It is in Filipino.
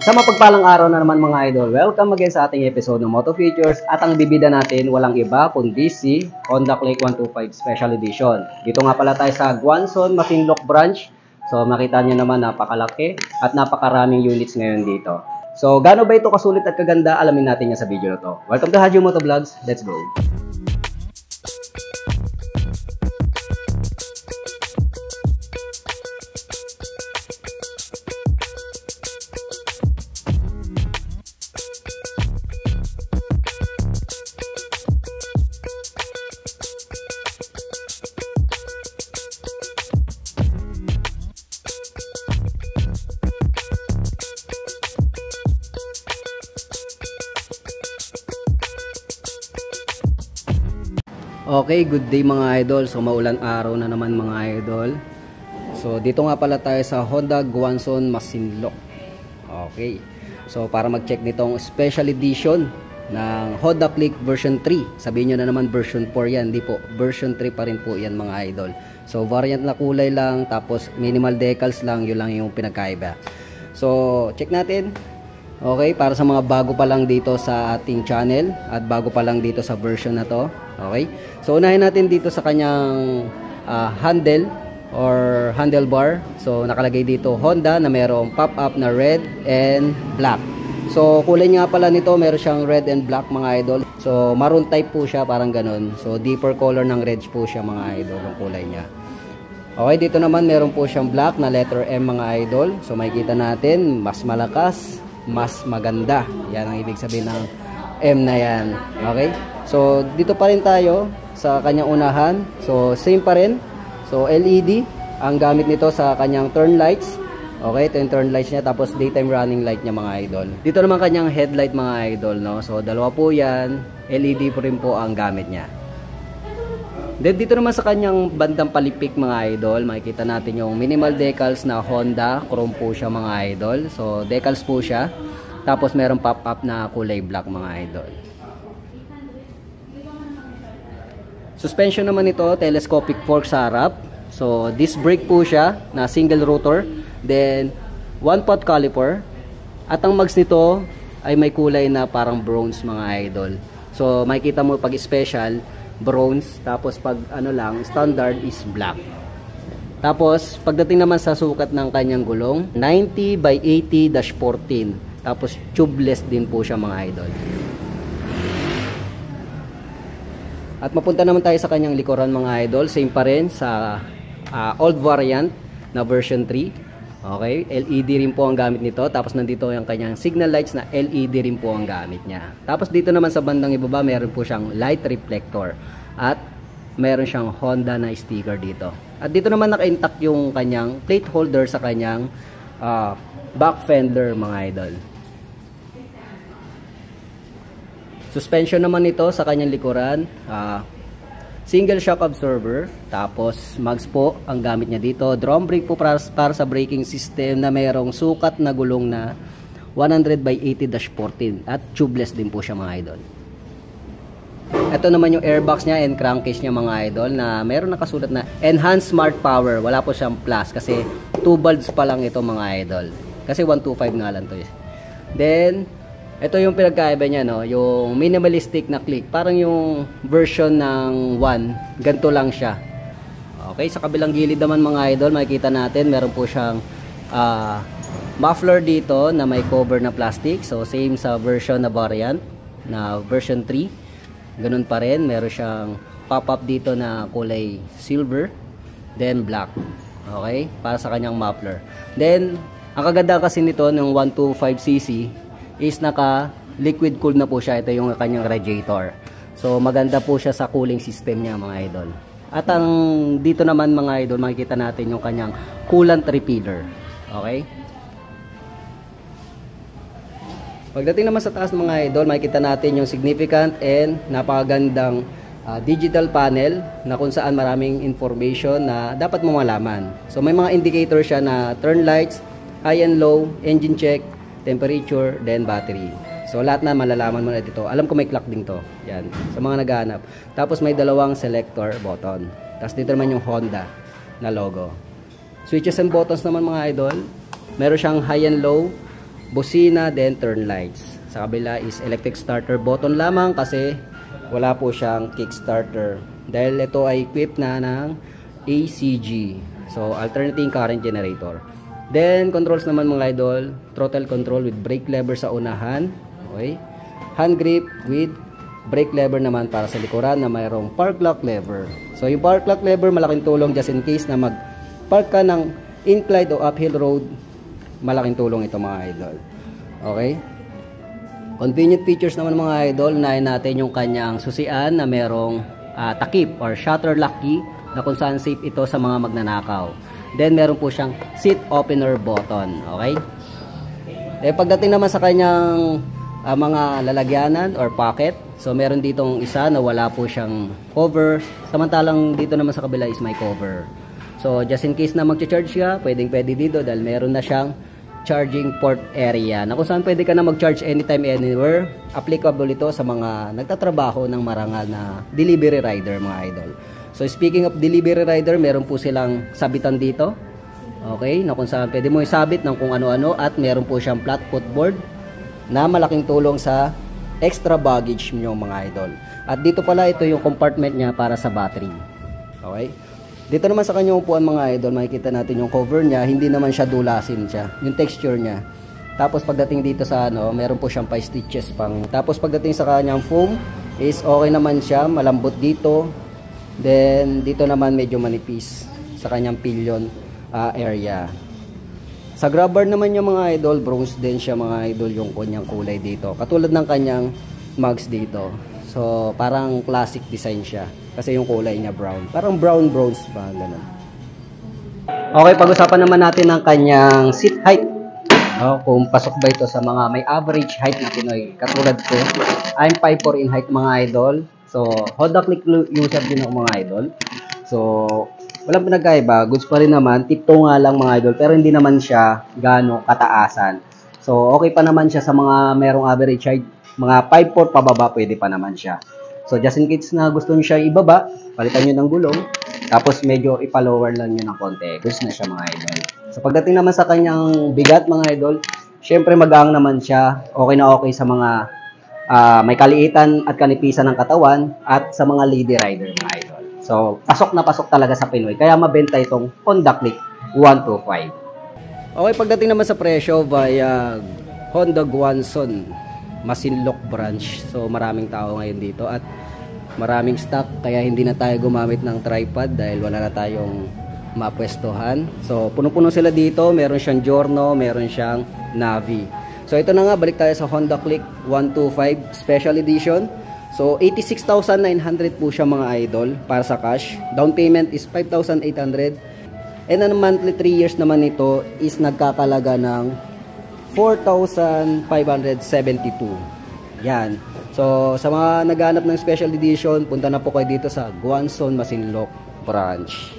Sa mapagpalang araw na naman mga idol, welcome again sa ating episode ng Moto Features at ang bibida natin walang iba kundi si Honda Click 125 Special Edition. Dito nga pala tayo sa Guanzon, Masinloc branch. So makita niyo naman napakalaki at napakaraming units ngayon dito. So gaano ba ito kasulit at kaganda, alamin natin yan sa video na to. Welcome to Haji Moto Vlogs, let's go! Okay, good day mga idol. So maulan araw na naman mga idol. So dito nga pala tayo sa Honda Guanzon, Masinloc. Okay. So para mag-check nitong special edition ng Honda Click version 3. Sabihin nyo na naman version 4 yan. Hindi po, version 3 pa rin po yan mga idol. So variant na kulay lang, tapos minimal decals lang, yun lang yung pinagkaiba. So check natin. Okay, para sa mga bago pa lang dito sa ating channel at bago pa lang dito sa version na to. Okay, so unahin natin dito sa kanyang handle or handlebar. So nakalagay dito Honda na mayroong pop-up na red and black. So kulay nga pala nito, meron siyang red and black mga idol. So maroon type po siya, parang ganun. So deeper color ng red po siya mga idol, ang kulay niya. Okay, dito naman meron po siyang black na letter M mga idol. So makikita natin, mas malakas, mas maganda. Yan ang ibig sabihin ng M na yan. Okay, so dito pa rin tayo sa kanyang unahan. So same pa rin. So LED ang gamit nito sa kanyang turn lights. Okay, ito yung turn lights niya, tapos daytime running light niya mga idol. Dito naman kanyang headlight mga idol, no? So dalawa po yan, LED po rin po ang gamit niya. Then dito naman sa kanyang bandang palipik mga idol, makikita natin yung minimal decals na Honda, chrome po siya mga idol. So decals po siya. Tapos merong pop-up na kulay black mga idol. Suspension naman ito, telescopic fork sa harap. So disc brake po siya na single rotor. Then 1-pot caliper. At ang mags nito ay may kulay na parang bronze mga idol. So makikita mo pag special, bronze. Tapos pag ano lang, standard is black. Tapos pagdating naman sa sukat ng kanyang gulong, 90 by 80-14. Tapos tubeless din po siya mga idol. At mapunta naman tayo sa kanyang likuran mga idol. Same pa rin sa old variant na version 3. Okay, LED rin po ang gamit nito. Tapos nandito yung kanyang signal lights na LED rin po ang gamit niya. Tapos dito naman sa bandang ibaba, meron po siyang light reflector. At meron siyang Honda na sticker dito. At dito naman naka-intact yung kanyang plate holder sa kanyang back fender mga idol. Suspension naman ito sa kanyang likuran, single shock absorber, tapos mags po ang gamit niya dito. Drum brake po para sa braking system na mayroong sukat na gulong na 100 by 80-14 at tubeless din po siya mga idol. Ito naman yung airbox niya and crankcase niya mga idol na mayroon nakasulat na Enhanced Smart Power. Wala po siyang plus kasi 2 bulbs pa lang ito mga idol. Kasi 125 nga lang to. Then ito yung pinagkaiba niya, no, yung minimalistic na click. Parang yung version ng 1, ganito lang siya. Okay, sa kabilang gilid naman mga idol, makikita natin meron po siyang muffler dito na may cover na plastic. So same sa version na variant na version 3. Ganun pa rin, meron siyang pop-up dito na kulay silver, then black. Okay, para sa kanyang muffler. Then ang kaganda kasi nito ng 125cc is naka liquid cool na po siya. Ito yung kanyang radiator. So maganda po siya sa cooling system niya mga idol. At ang dito naman mga idol, makikita natin yung kanyang coolant refiller. Okay? Pagdating naman sa taas mga idol, makikita natin yung significant and napakagandang digital panel na kung saan maraming information na dapat mo malaman. So may mga indicator siya na turn lights, high and low, engine check, temperature, then battery. So lahat na malalaman mo na dito. Alam ko may clock din to. Yan, sa mga naghahanap. Tapos may dalawang selector button. Tapos dito naman yung Honda na logo. Switches and buttons naman mga idol. Meron siyang high and low, busina, then turn lights. Sa kabila is electric starter button lamang kasi wala po siyang kickstarter. Dahil ito ay equipped na ng ACG. So, alternating current generator. Then, controls naman mga idol, throttle control with brake lever sa unahan. Okay. Hand grip with brake lever naman para sa likuran na mayroong park lock lever. So, yung park lock lever, malaking tulong just in case na mag-park ka ng inclined o uphill road. Malaking tulong ito mga idol. Okay. Convenient features naman mga idol, unahin natin yung kanyang susian na merong takip or shutter lock key na kung saan safe ito sa mga magnanakaw. Then meron po siyang seat opener button. Okay? Pagdating naman sa kanyang mga lalagyanan or pocket, so meron ditong isa na wala po siyang cover. Samantalang dito naman sa kabila is may cover. So just in case na mag-charge ka, pwedeng dito dahil meron na siyang charging port area na kung saan pwede ka na mag-charge anytime, anywhere. Applicable ito sa mga nagtatrabaho ng marangal na delivery rider mga idol. So speaking of delivery rider, meron po silang sabitan dito. Okay, na kung saan pwede mo isabit ng kung ano-ano at meron po siyang flat footboard na malaking tulong sa extra baggage nyo mga idol. At dito pala ito yung compartment niya para sa battery. Okay? Dito naman sa kanyang upuan mga idol, makikita natin yung cover niya, hindi naman siya dulasin siya, yung texture niya. Tapos pagdating dito sa meron po siyang 5 stitches pang. Tapos pagdating sa kanyang foam is okay naman siya, malambot dito. Then dito naman medyo manipis sa kanyang pillion area. Sa grab bar naman yung mga idol, bronze din siya mga idol yung kanyang kulay dito. Katulad ng kanyang mugs dito. So parang classic design siya. Kasi yung kulay niya brown. Parang brown bronze ba, ganun. Okay, pag-usapan naman natin ang kanyang seat height. Kung pasok ba ito sa mga may average height na Pinoy. Katulad ko, I'm 5'4" in height mga idol. So, Honda Click user din ako mga idol. So, walang pinagkaiba. Goods pa rin naman. Tipto nga lang mga idol. Pero hindi naman siya gano'ng kataasan. So, okay pa naman siya sa mga merong average height. Mga 5'4" pababa, pwede pa naman siya. So, just in case na gusto nyo siya ibaba, palitan nyo ng gulong, tapos medyo ipalower lang nyo ng konti. Goods na siya mga idol. So, pagdating naman sa kanyang bigat mga idol, syempre magaang naman siya. Okay na okay sa mga may kaliitan at kanipisan ng katawan at sa mga lady rider mga idol. So, pasok na pasok talaga sa Pinoy. Kaya mabenta itong Honda Click 125. Okay, pagdating naman sa presyo via Honda Guanzon Masinloc branch. So maraming tao ngayon dito at maraming stock kaya hindi na tayo gumamit ng tripod dahil wala na tayong mapwestuhan. So puno-puno sila dito, meron siyang Giorno, meron siyang Navi. So ito na nga, balik tayo sa Honda Click 125 Special Edition. So 86,900 po siya mga idol para sa cash. Down payment is 5,800. And ang monthly 3 years naman ito is nagkakalaga ng 4,572. Yan. So, sa mga naghanap ng special edition, punta na po kayo dito sa Guanzon Masinloc branch.